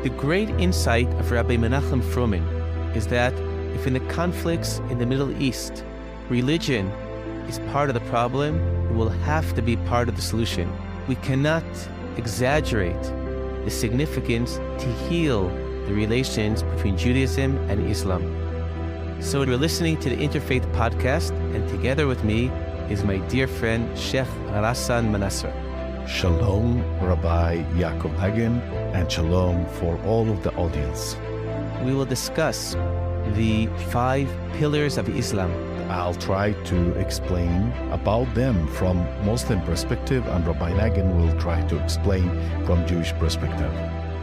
The great insight of Rabbi Menachem Froman is that if in the conflicts in the Middle East, religion is part of the problem, it will have to be part of the solution. We cannot exaggerate the significance to heal the relations between Judaism and Islam. So you're listening to the Interfaith podcast, and together with me is my dear friend, Sheikh Ghassan Manasra. Shalom, Rabbi Yakov Nagen, and shalom for all of the audience. We will discuss the 5 pillars of Islam. I'll try to explain about them from Muslim perspective, and Rabbi Nagen will try to explain from Jewish perspective.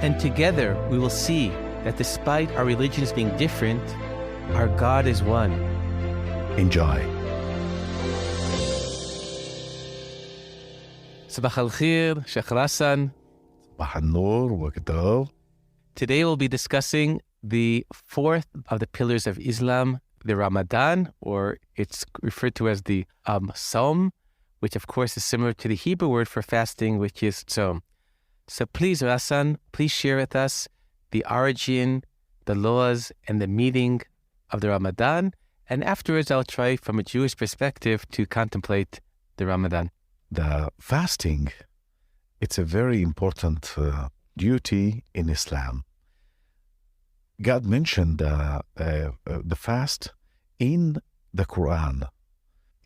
And together we will see that despite our religions being different, our God is one. Enjoy. Sabah al-Khair, Sheikh Ghassan. Sabah al-Nur, Waqt al-Tov. Today we'll be discussing the 4th of the pillars of Islam, the Ramadan, or it's referred to as the Sawm, which of course is similar to the Hebrew word for fasting, which is Sawm. So please, Ghassan, please share with us the origin, the laws, and the meaning of the Ramadan. And afterwards, I'll try from a Jewish perspective to contemplate the Ramadan. The fasting, it's a very important duty in Islam. God mentioned the fast in the Quran.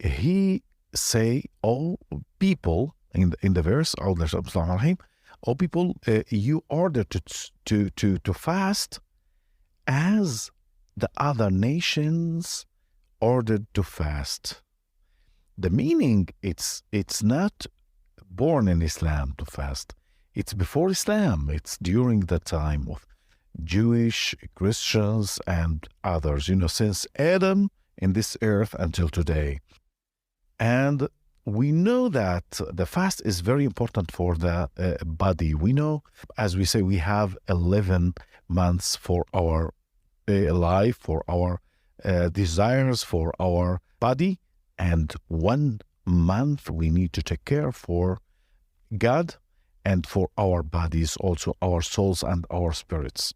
He say, all people, in the verse, all people, you order to fast as the other nations ordered to fast. The meaning, it's not born in Islam to fast. It's before Islam. It's during the time of Jewish, Christians, and others, since Adam in this earth until today. And we know that the fast is very important for the body. We know, as we say, we have 11 months for our life, for our desires, for our body, and 1 month we need to take care for God and for our bodies, also our souls and our spirits.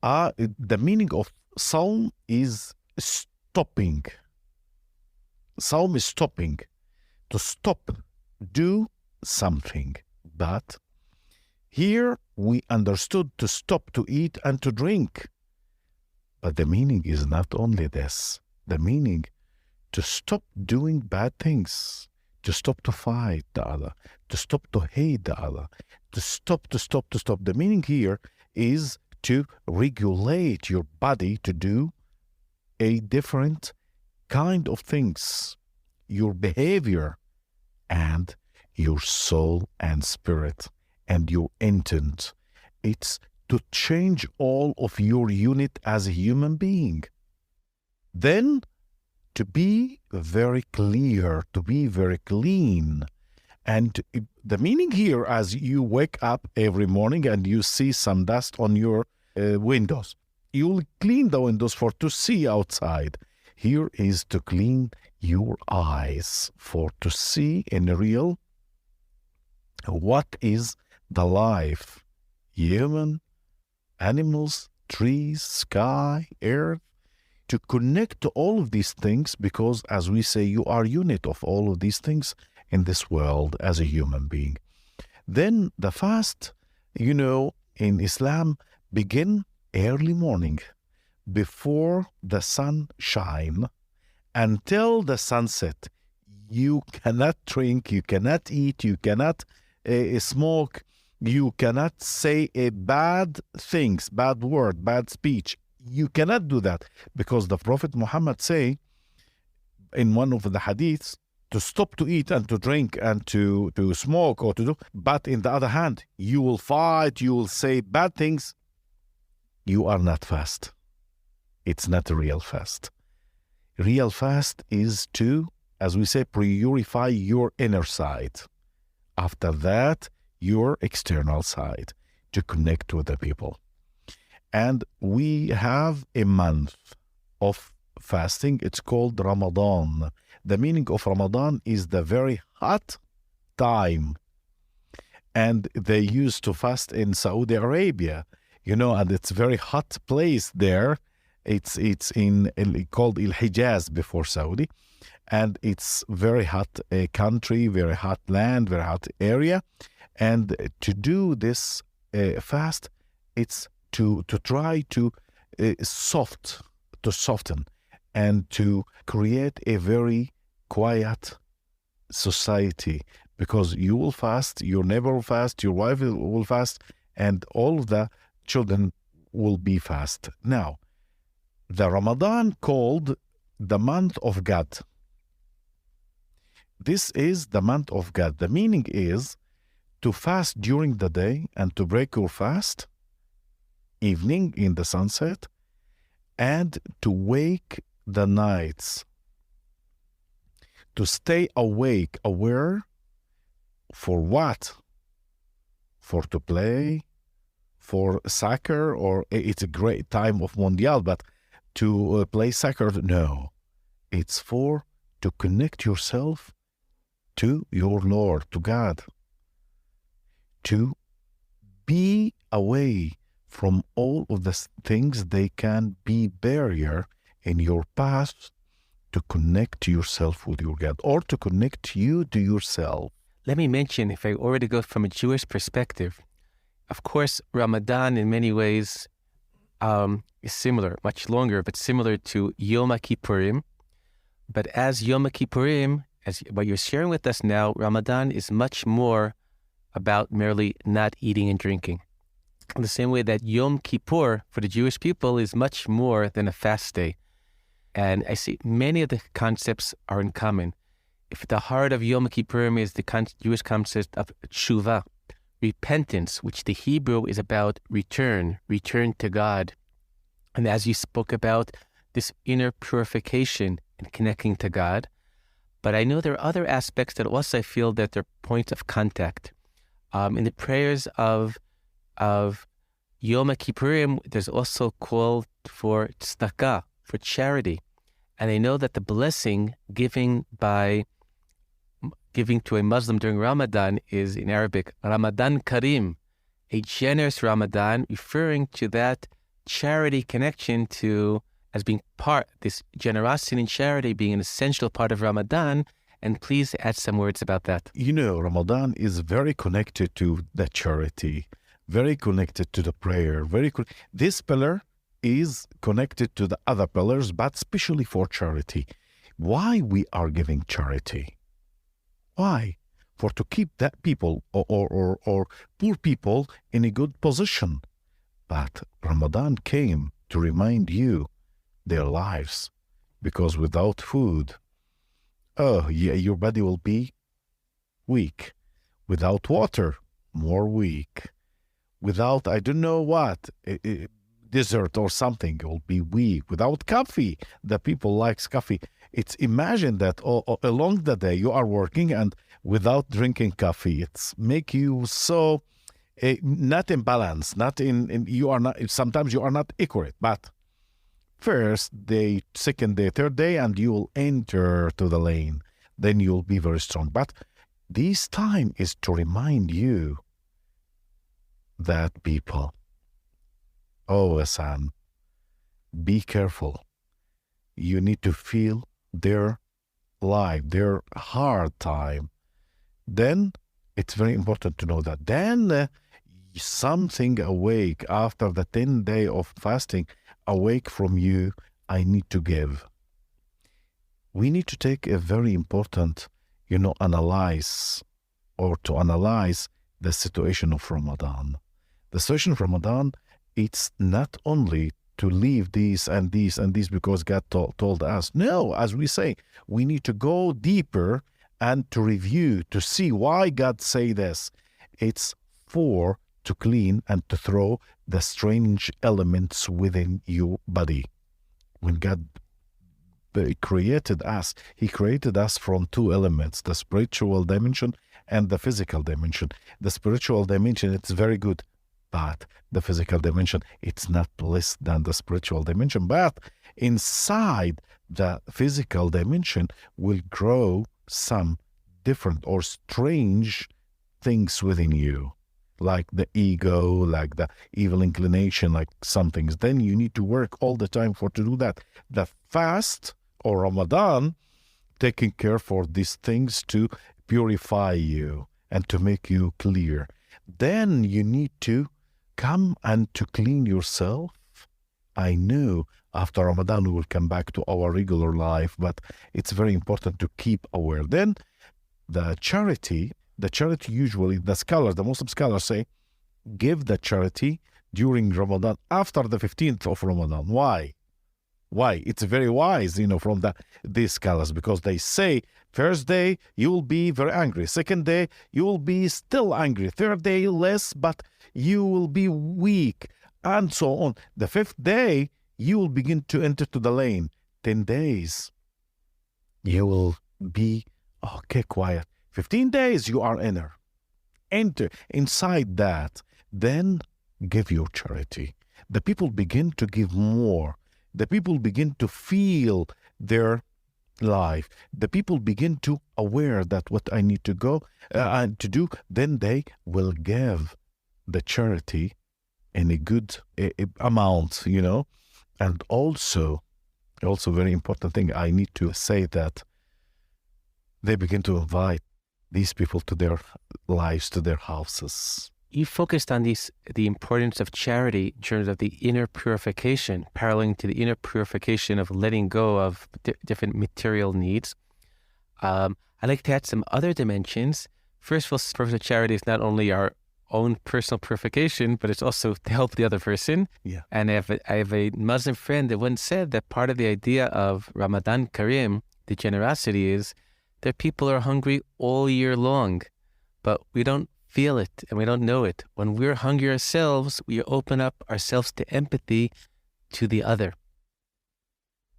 The meaning of Sawm is stopping. Sawm is stopping. To stop, do something. But here we understood to stop to eat and to drink. But the meaning is not only this. The meaning to stop doing bad things, to stop to fight the other, to stop to hate the other, to stop. The meaning here is to regulate your body to do a different kind of things, your behavior and your soul and spirit and your intent. It's to change all of your unit as a human being. Then to be very clear, to be very clean. And the meaning here, as you wake up every morning and you see some dust on your windows, you'll clean the windows to see outside. Here is to clean your eyes to see in real what is the life, human, animals, trees, sky, earth, to connect to all of these things, because as we say, you are unit of all of these things in this world as a human being. Then the fast, in Islam, begin early morning, before the sun shine until the sunset. You cannot drink, you cannot eat, you cannot smoke, you cannot say bad things, bad word, bad speech. You cannot do that, because the Prophet Muhammad say in one of the hadiths to stop to eat and to drink and to smoke or to do. But in the other hand, you will fight, you will say bad things. You are not fast. It's not a real fast. Real fast is to, as we say, purify your inner side. After that, your external side, to connect with the people. And we have a month of fasting. It's called Ramadan. The meaning of Ramadan is the very hot time. And they used to fast in Saudi Arabia. and it's very hot place there. It's called El Hijaz before Saudi, and it's very hot country, very hot land, very hot area. And to do this fast, it's to try to soften and to create a very quiet society, because you will fast, your neighbor will fast, your wife will fast, and all the children will be fast. Now, the Ramadan called the month of God. This is the month of God. The meaning is to fast during the day and to break your fast evening in the sunset, and to wake the nights, to stay awake, aware. For what? For to play, for soccer, or it's a great time of Mondial, but to play soccer, no. It's for to connect yourself to your Lord, to God, to be away from all of the things they can be barrier in your path to connect yourself with your God, or to connect you to yourself. Let me mention, if I already go from a Jewish perspective, of course, Ramadan in many ways is similar, much longer, but similar to Yom Kippurim. But as Yom Kippurim, as what you're sharing with us now, Ramadan is much more about merely not eating and drinking. In the same way that Yom Kippur for the Jewish people is much more than a fast day. And I see many of the concepts are in common. If the heart of Yom Kippur is the Jewish concept of tshuva, repentance, which the Hebrew is about return to God. And as you spoke about, this inner purification and connecting to God. But I know there are other aspects that also I feel that they're points of contact. In the prayers of Yom Kippurim, there's also call for tzedakah, for charity. And I know that the blessing giving to a Muslim during Ramadan is in Arabic, Ramadan Karim, a generous Ramadan, referring to that charity connection to as being part, this generosity and charity being an essential part of Ramadan. And please add some words about that. Ramadan is very connected to the charity, very connected to the prayer, this pillar is connected to the other pillars, but especially for charity. Why we are giving charity? Why? For to keep that people or poor people in a good position. But Ramadan came to remind you their lives, because without food, your body will be weak. Without water, more weak. Without, I don't know what, dessert or something, will be weak. Without coffee, the people likes coffee. It's imagine that along the day you are working, and without drinking coffee, it's make you so not in balance, not in you are not, sometimes you are not accurate. But first day, second day, third day, and you will enter to the lane. Then you'll be very strong. But this time is to remind you that people, Ghassan, be careful. You need to feel their life, their hard time. Then it's very important to know that. Then something awake after the 10 day of fasting, awake from you, I need to give. We need to take a very important, analyze the situation of Ramadan. The situation of Ramadan, it's not only to leave these and these and these because God told us. No, as we say, we need to go deeper and to review, to see why God say this. It's for to clean and to throw the strange elements within your body. When God created us, He created us from two elements, the spiritual dimension and the physical dimension. The spiritual dimension, it's very good. But the physical dimension, it's not less than the spiritual dimension. But inside the physical dimension will grow some different or strange things within you. like the ego, like the evil inclination, like some things. Then you need to work all the time to do that. The fast or Ramadan taking care for these things to purify you and to make you clear. Then you need to come and to clean yourself. I know after Ramadan we will come back to our regular life, but it's very important to keep aware. Then the charity usually, the Muslim scholars say, give the charity during Ramadan after the 15th of Ramadan. Why? It's very wise, from these scholars, because they say first day you will be very angry, second day you will be still angry, third day less, but you will be weak, and so on. The fifth day you will begin to enter to the lane. 10 days you will be okay, quiet. 15 days you are enter inside that. Then give your charity. The people begin to give more. The people begin to feel their life. The people begin to aware that what I need to go and to do, then they will give the charity in a good amount, And also very important thing, I need to say that they begin to invite these people to their lives, to their houses. You focused on the importance of charity in terms of the inner purification, paralleling to the inner purification of letting go of different material needs. I'd like to add some other dimensions. First of all, the purpose of charity is not only our own personal purification, but it's also to help the other person. Yeah. And I have a Muslim friend that once said that part of the idea of Ramadan Kareem, the generosity, is that people are hungry all year long, but we don't feel it and we don't know it. When we're hungry ourselves, we open up ourselves to empathy to the other.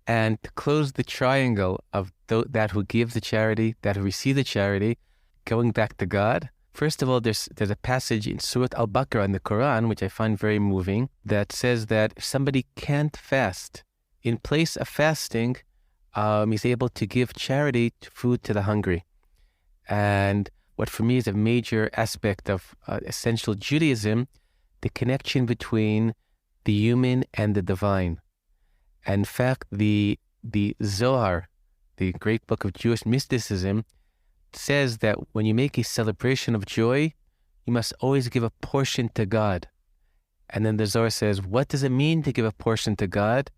And to close the triangle of that who gives the charity, that who receive the charity, going back to God. First of all, there's a passage in Surah Al-Baqarah in the Quran, which I find very moving, that says that if somebody can't fast, in place of fasting, he's able to give charity to food to the hungry. And what for me is a major aspect of essential Judaism, the connection between the human and the divine. In fact, the Zohar, the great book of Jewish mysticism, says that when you make a celebration of joy, you must always give a portion to God. And then the Zohar says, what does it mean to give a portion to God?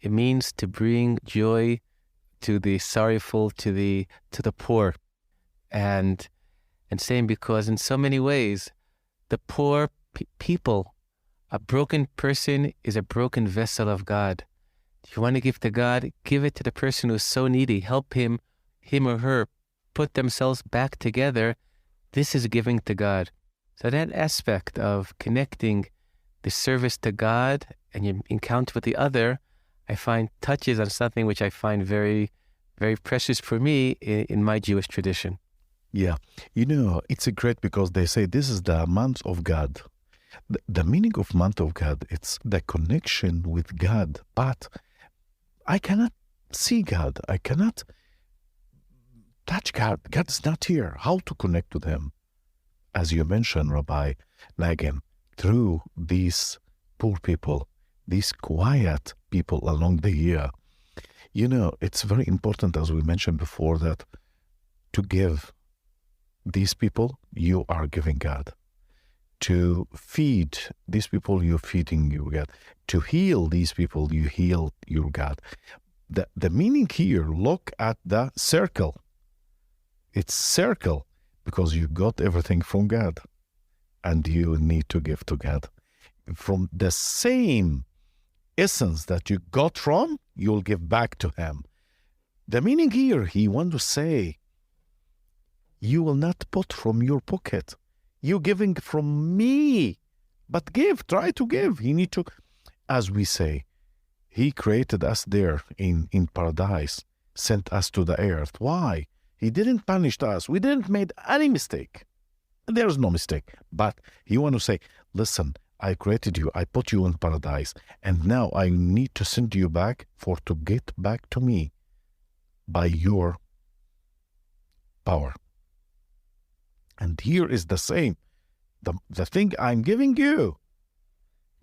It means to bring joy to the sorrowful, to the poor. And saying, because in so many ways, the poor people, a broken person is a broken vessel of God. If you want to give to God, give it to the person who is so needy. Help him or her put themselves back together. This is giving to God. So that aspect of connecting the service to God and your encounter with the other, I find touches on something which I find very, very precious for me in my Jewish tradition. Yeah. It's a great, because they say this is the month of God. The meaning of month of God, it's the connection with God. But I cannot see God. I cannot touch God. God is not here. How to connect with Him? As you mentioned, Rabbi Nagen, through these poor people, these quiet people along the year. It's very important, as we mentioned before, that to give these people, you are giving God. To feed these people, you're feeding your God. To heal these people, you heal your God. The meaning here, look at the circle. It's circle, because you got everything from God, and you need to give to God. From the same essence that you got from, you'll give back to Him. The meaning here, he wants to say, you will not put from your pocket. You giving from me, but give, try to give. He need to, as we say, He created us there in paradise, sent us to the earth. Why? He didn't punish us. We didn't make any mistake. There's no mistake. But He want to say, listen, I created you. I put you in paradise. And now I need to send you back to get back to me by your power. And here is the same. the thing I'm giving you,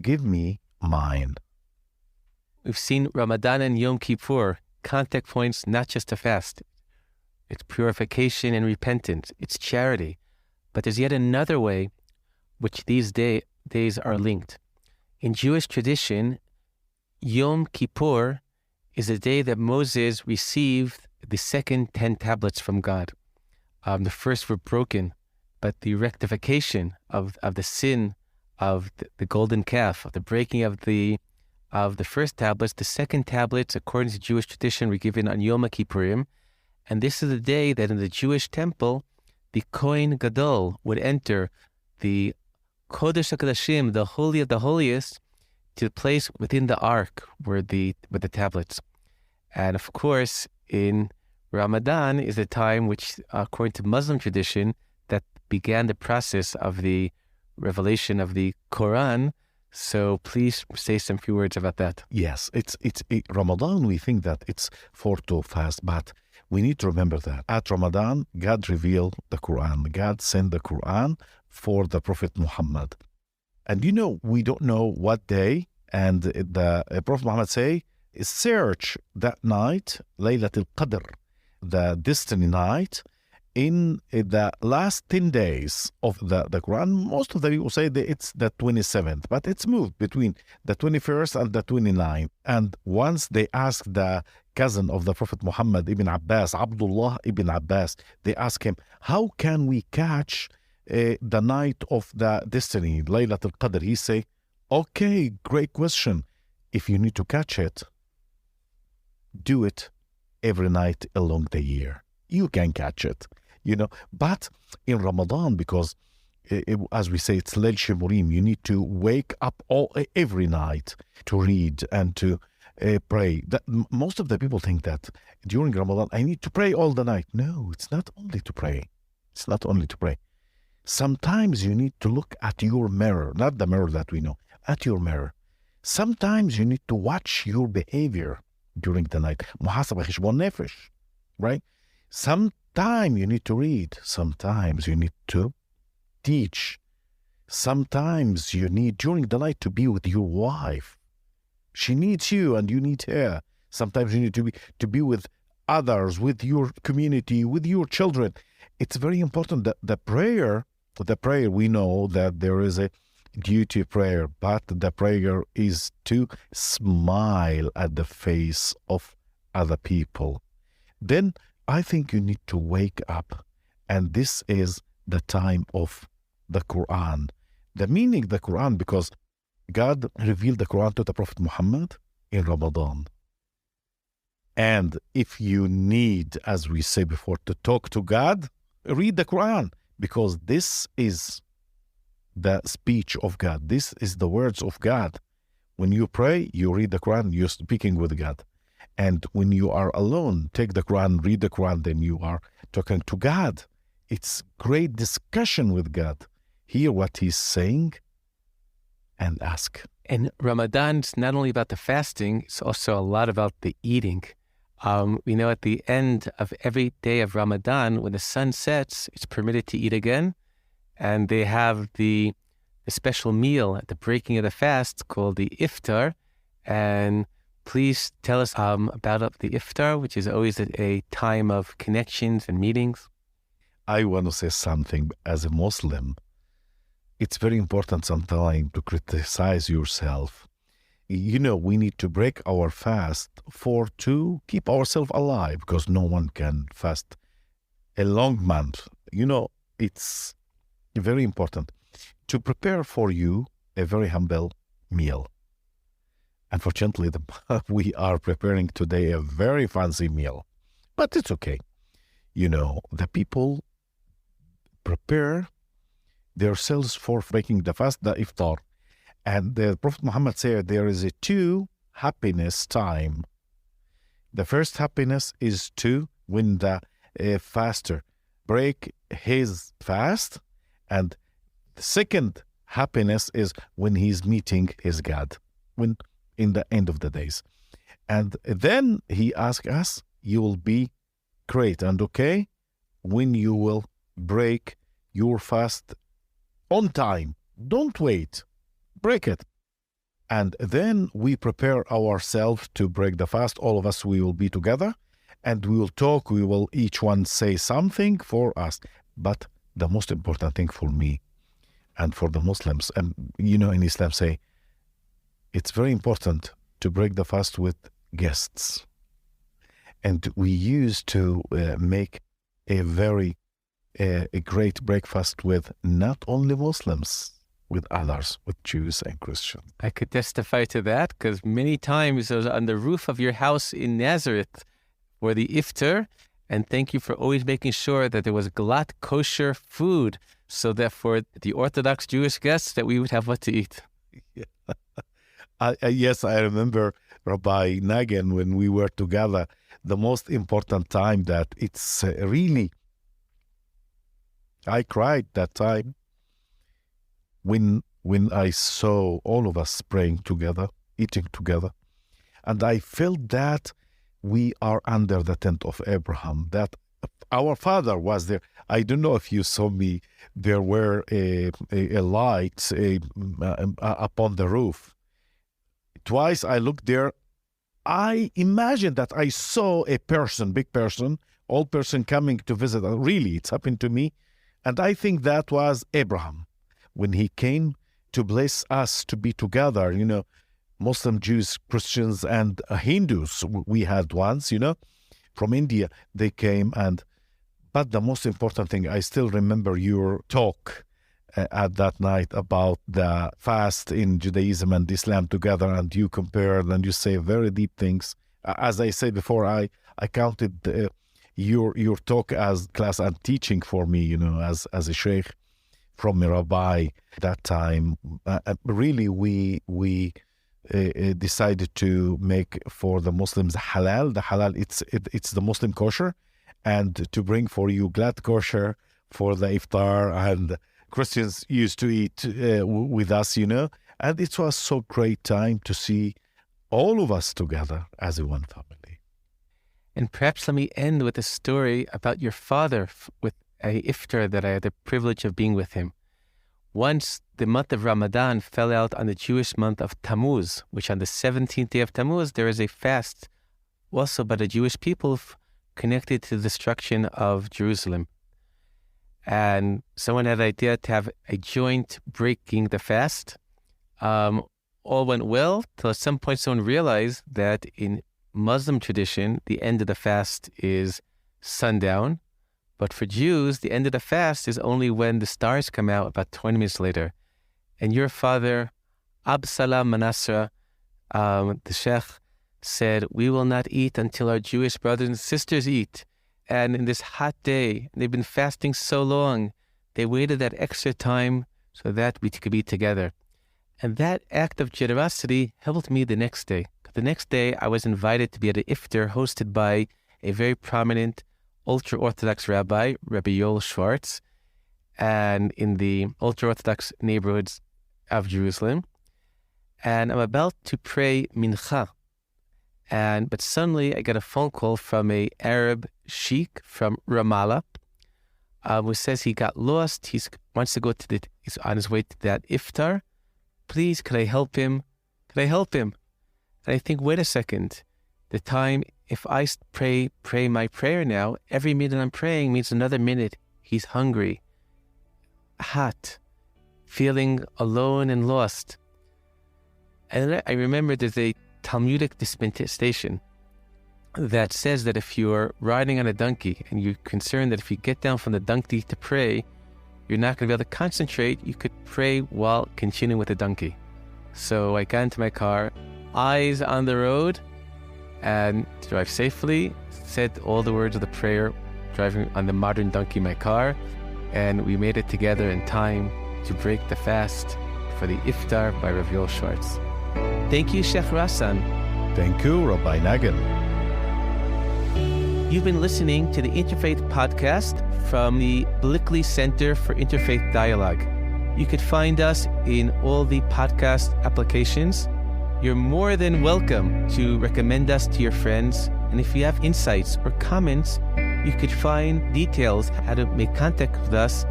give me mine. We've seen Ramadan and Yom Kippur, contact points not just to fast. It's purification and repentance. It's charity. But there's yet another way which these days are linked. In Jewish tradition, Yom Kippur is a day that Moses received the second 10 tablets from God. The first were broken, but the rectification of the sin of the golden calf, of the breaking of the first tablets, the second tablets, according to Jewish tradition, were given on Yom Kippurim. And this is the day that in the Jewish temple, the Kohen Gadol would enter the Kodesh HaKodashim, the Holy of the Holiest, to the place within the ark were the tablets. And of course, in Ramadan is a time which, according to Muslim tradition, that began the process of the revelation of the Quran. So please say some few words about that. Yes, it's Ramadan. We think that it's for to fast, but we need to remember that at Ramadan, God revealed the Quran. God sent the Quran for the Prophet Muhammad. And we don't know what day. And the Prophet Muhammad say, search that night, Laylatul Qadr, the destiny night, in the last 10 days of the Quran. Most of the people say that it's the 27th, but it's moved between the 21st and the 29th. And once they asked the cousin of the Prophet Muhammad, Ibn Abbas, Abdullah Ibn Abbas, they asked him, how can we catch the night of the destiny, Laylatul Qadr? He say, okay, great question. If you need to catch it, do it every night along the year. You can catch it, But in Ramadan, because as we say, it's Leil Shimurim, you need to wake up every night to read and to pray. Most of the people think that during Ramadan, I need to pray all the night. No, it's not only to pray. It's not only to pray. Sometimes you need to look at your mirror, not the mirror that we know, at your mirror. Sometimes you need to watch your behavior during the night. Muhasabah khishbon nefesh, right? Sometimes you need to read. Sometimes you need to teach. Sometimes you need during the night to be with your wife. She needs you and you need her. Sometimes you need to be with others, with your community, with your children. It's very important that the prayer, we know that there is a duty prayer, but the prayer is to smile at the face of other people. Then I think you need to wake up, and this is the time of the Quran. The meaning the Quran, because God revealed the Quran to the Prophet Muhammad in Ramadan. And if you need, as we say before, to talk to God, read the Quran, because this is the speech of God. This is the words of God. When you pray, you read the Quran, you're speaking with God. And when you are alone, take the Quran, read the Quran, then you are talking to God. It's great discussion with God. Hear what he's saying and ask. And Ramadan's not only about the fasting, it's also a lot about the eating. We know at the end of every day of Ramadan, when the sun sets, it's permitted to eat again. And they have the special meal at the breaking of the fast called the iftar. And please tell us about the iftar, which is always a time of connections and meetings. I want to say something. As a Muslim, it's very important sometimes to criticize yourself. We need to break our fast to keep ourselves alive, because no one can fast a long month. It's very important to prepare for you a very humble meal. Unfortunately, we are preparing today a very fancy meal, but it's okay. The people prepare themselves for breaking the fast, the iftar. And the Prophet Muhammad said there is a two happiness time. The first happiness is when the faster break his fast, and the second happiness is when he's meeting his God, when in the end of the days. And then he asked us, you will be great and okay when you will break your fast on time. Don't wait. Break it. And then we prepare ourselves to break the fast. All of us, we will be together and we will talk. We will each one say something for us. But the most important thing for me and for the Muslims, and in Islam say, it's very important to break the fast with guests. And we used to make a very great breakfast with not only Muslims, with others, with Jews and Christians. I could testify to that because many times I was on the roof of your house in Nazareth for the iftar, and thank you for always making sure that there was glatt kosher food so that for the Orthodox Jewish guests that we would have what to eat. Yeah. Yes, I remember Rabbi Nagen when we were together, the most important time that it's really, I cried that time when I saw all of us praying together, eating together, and I felt that we are under the tent of Abraham, that our father was there. I don't know if you saw me. There were a light upon the roof. Twice I looked there. I imagined that I saw a person, big person, old person coming to visit. Really, it's happened to me. And I think that was Abraham when he came to bless us to be together, Muslim, Jews, Christians, and Hindus. We had ones, from India. They came but the most important thing, I still remember your talk at that night about the fast in Judaism and Islam together, and you compared and you say very deep things. As I said before, I counted your talk as class and teaching for me, as a Sheikh from a Rabbi that time. Really, we decided to make for the Muslims halal. The halal, it's the Muslim kosher, and to bring for you glad kosher for the iftar, and Christians used to eat with us, and it was so great time to see all of us together as a one family. And perhaps let me end with a story about your father with a iftar that I had the privilege of being with him. Once the month of Ramadan fell out on the Jewish month of Tammuz, which on the 17th day of Tammuz, there is a fast also by the Jewish people connected to the destruction of Jerusalem. And someone had the idea to have a joint breaking the fast. All went well till at some point someone realized that in Muslim tradition, the end of the fast is sundown. But for Jews, the end of the fast is only when the stars come out about 20 minutes later. And your father, Absalam Manasra, the Sheikh, said, we will not eat until our Jewish brothers and sisters eat. And in this hot day, they've been fasting so long, they waited that extra time so that we could be together. And that act of generosity helped me the next day. The next day, I was invited to be at an iftar hosted by a very prominent ultra-Orthodox rabbi, Rabbi Yoel Schwartz, and in the ultra-Orthodox neighborhoods of Jerusalem. And I'm about to pray mincha. But suddenly I got a phone call from a Arab Sheikh from Ramallah, who says he got lost. He wants to go he's on his way to that iftar. Please, could I help him? Could I help him? And I think, wait a second. The time, if I pray my prayer now, every minute I'm praying means another minute. He's hungry, hot, feeling alone and lost. And I remember there's a Talmudic dispensation that says that if you're riding on a donkey and you're concerned that if you get down from the donkey to pray, you're not going to be able to concentrate, you could pray while continuing with the donkey. So I got into my car, eyes on the road, and to drive safely, said all the words of the prayer, driving on the modern donkey in my car, and we made it together in time to break the fast for the iftar by Rabbi Yoel Schwartz. Thank you, Sheikh Ghassan. Thank you, Rabbi Nagen. You've been listening to the Interfaith podcast from the Blickley Center for Interfaith Dialogue. You could find us in all the podcast applications. You're more than welcome to recommend us to your friends. And if you have insights or comments, you could find details how to make contact with us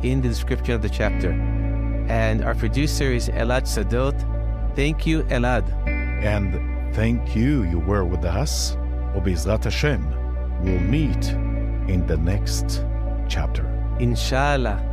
in the description of the chapter. And our producer is Elad Sadot. Thank you, Elad. And thank you, you were with us. Ubizrat Hashem, we'll meet in the next chapter. Inshallah.